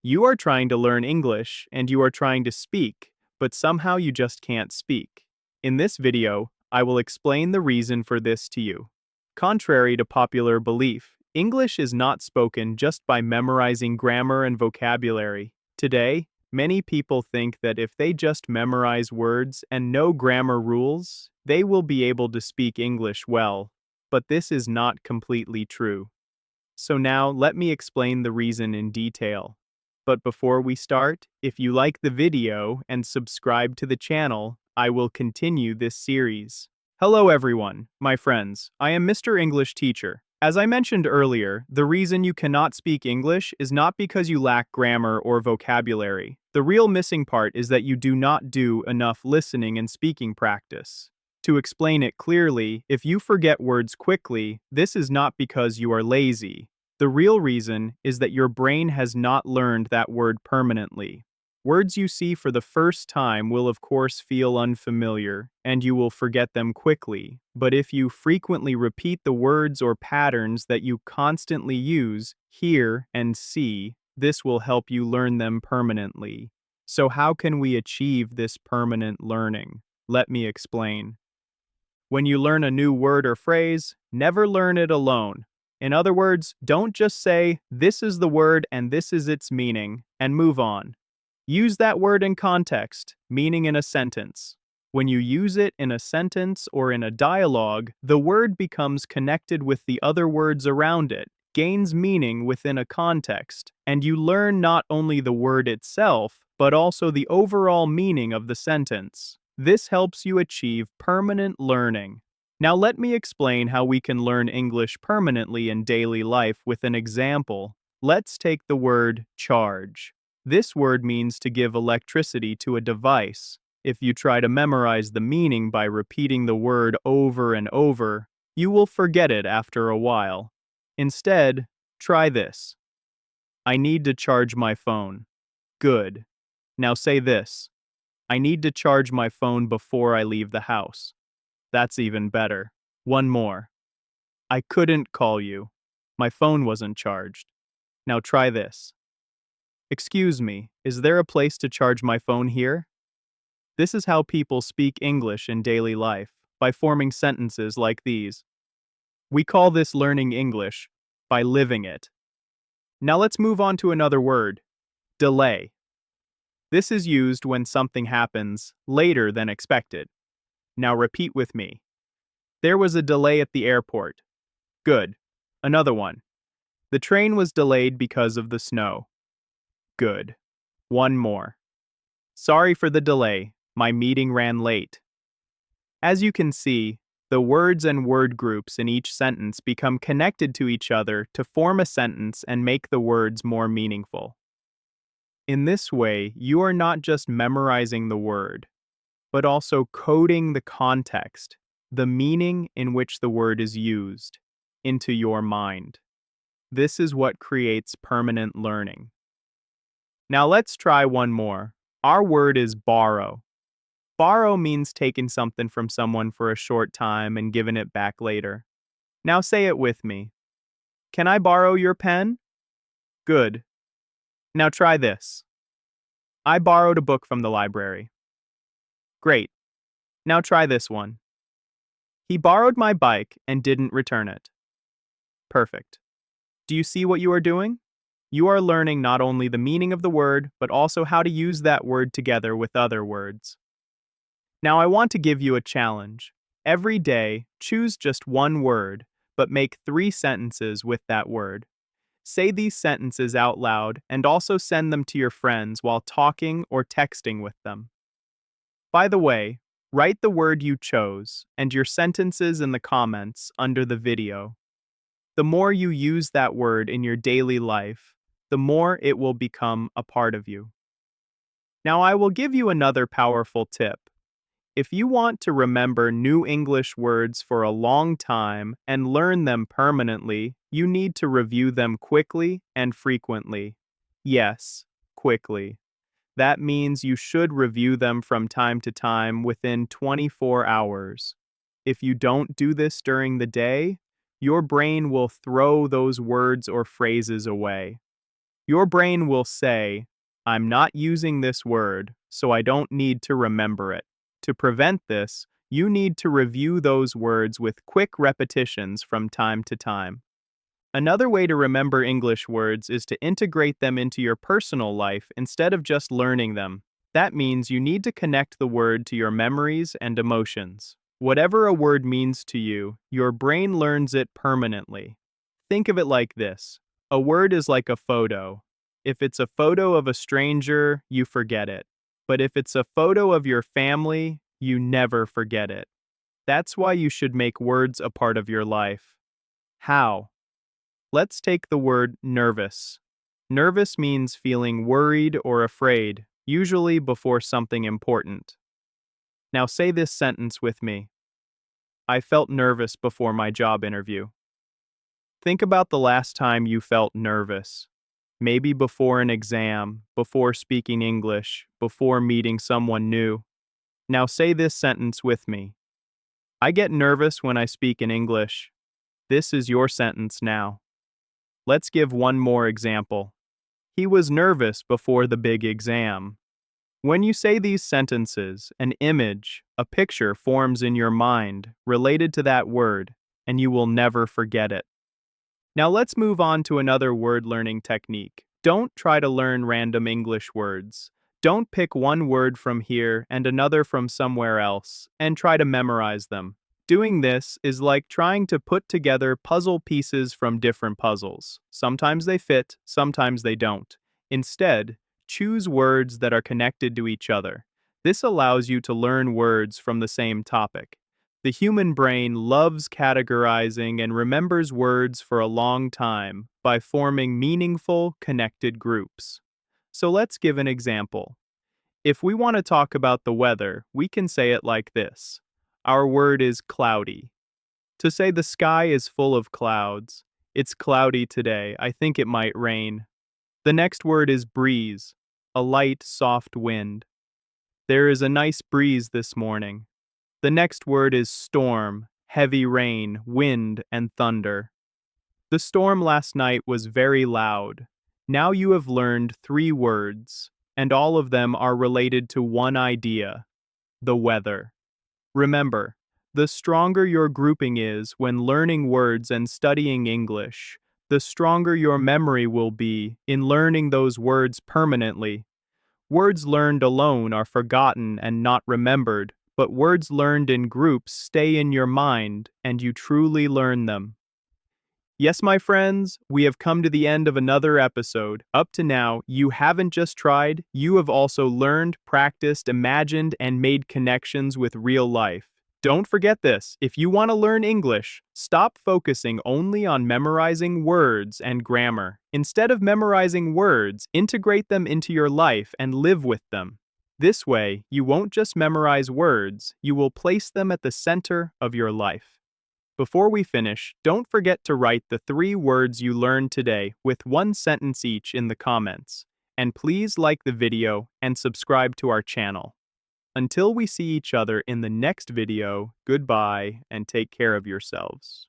You are trying to learn English and you are trying to speak, but somehow you just can't speak. In this video, I will explain the reason for this to you. Contrary to popular belief, English is not spoken just by memorizing grammar and vocabulary. Today, many people think that if they just memorize words and know grammar rules, they will be able to speak English well. But this is not completely true. So now let me explain the reason in detail. But before we start, if you like the video and subscribe to the channel, I will continue this series. Hello everyone, my friends. I am Mr. English Teacher. As I mentioned earlier, the reason you cannot speak English is not because you lack grammar or vocabulary. The real missing part is that you do not do enough listening and speaking practice. To explain it clearly, if you forget words quickly, this is not because you are lazy. The real reason is that your brain has not learned that word permanently. Words you see for the first time will of course feel unfamiliar, and you will forget them quickly. But if you frequently repeat the words or patterns that you constantly use, hear, and see, this will help you learn them permanently. So how can we achieve this permanent learning? Let me explain. When you learn a new word or phrase, never learn it alone. In other words, don't just say, "This is the word and this is its meaning," and move on. Use that word in context, meaning in a sentence. When you use it in a sentence or in a dialogue, the word becomes connected with the other words around it, gains meaning within a context, and you learn not only the word itself, but also the overall meaning of the sentence. This helps you achieve permanent learning. Now let me explain how we can learn English permanently in daily life with an example. Let's take the word charge. This word means to give electricity to a device. If you try to memorize the meaning by repeating the word over and over, you will forget it after a while. Instead, try this. I need to charge my phone. Good. Now say this. I need to charge my phone before I leave the house. That's even better. One more. I couldn't call you. My phone wasn't charged. Now try this. Excuse me, is there a place to charge my phone here? This is how people speak English in daily life, by forming sentences like these. We call this learning English by living it. Now let's move on to another word, delay. This is used when something happens later than expected. Now repeat with me. There was a delay at the airport. Good. Another one. The train was delayed because of the snow. Good. One more. Sorry for the delay. My meeting ran late. As you can see, the words and word groups in each sentence become connected to each other to form a sentence and make the words more meaningful. In this way, you are not just memorizing the word, but also coding the context, the meaning in which the word is used, into your mind. This is what creates permanent learning. Now let's try one more. Our word is borrow. Borrow means taking something from someone for a short time and giving it back later. Now say it with me. Can I borrow your pen? Good. Now try this. I borrowed a book from the library. Great. Now try this one. He borrowed my bike and didn't return it. Perfect. Do you see what you are doing? You are learning not only the meaning of the word, but also how to use that word together with other words. Now I want to give you a challenge. Every day, choose just one word, but make 3 sentences with that word. Say these sentences out loud and also send them to your friends while talking or texting with them. By the way, write the word you chose and your sentences in the comments under the video. The more you use that word in your daily life, the more it will become a part of you. Now I will give you another powerful tip. If you want to remember new English words for a long time and learn them permanently, you need to review them quickly and frequently. Yes, quickly. That means you should review them from time to time within 24 hours. If you don't do this during the day, your brain will throw those words or phrases away. Your brain will say, I'm not using this word, so I don't need to remember it. To prevent this, you need to review those words with quick repetitions from time to time. Another way to remember English words is to integrate them into your personal life instead of just learning them. That means you need to connect the word to your memories and emotions. Whatever a word means to you, your brain learns it permanently. Think of it like this. A word is like a photo. If it's a photo of a stranger, you forget it. But if it's a photo of your family, you never forget it. That's why you should make words a part of your life. How? Let's take the word nervous. Nervous means feeling worried or afraid, usually before something important. Now say this sentence with me. I felt nervous before my job interview. Think about the last time you felt nervous. Maybe before an exam, before speaking English, before meeting someone new. Now say this sentence with me. I get nervous when I speak in English. This is your sentence now. Let's give one more example. He was nervous before the big exam. When you say these sentences, an image, a picture forms in your mind related to that word, and you will never forget it. Now let's move on to another word learning technique. Don't try to learn random English words. Don't pick one word from here and another from somewhere else and try to memorize them. Doing this is like trying to put together puzzle pieces from different puzzles. Sometimes they fit, sometimes they don't. Instead, choose words that are connected to each other. This allows you to learn words from the same topic. The human brain loves categorizing and remembers words for a long time by forming meaningful, connected groups. So let's give an example. If we want to talk about the weather, we can say it like this. Our word is cloudy. To say the sky is full of clouds, it's cloudy today, I think it might rain. The next word is breeze, a light, soft wind. There is a nice breeze this morning. The next word is storm, heavy rain, wind, and thunder. The storm last night was very loud. Now you have learned 3 words, and all of them are related to one idea, the weather. Remember, the stronger your grouping is when learning words and studying English, the stronger your memory will be in learning those words permanently. Words learned alone are forgotten and not remembered, but words learned in groups stay in your mind and you truly learn them. Yes, my friends, we have come to the end of another episode. Up to now, you haven't just tried, you have also learned, practiced, imagined, and made connections with real life. Don't forget this, if you want to learn English, stop focusing only on memorizing words and grammar. Instead of memorizing words, integrate them into your life and live with them. This way, you won't just memorize words, you will place them at the center of your life. Before we finish, don't forget to write the 3 words you learned today with 1 sentence each in the comments. And please like the video and subscribe to our channel. Until we see each other in the next video, goodbye and take care of yourselves.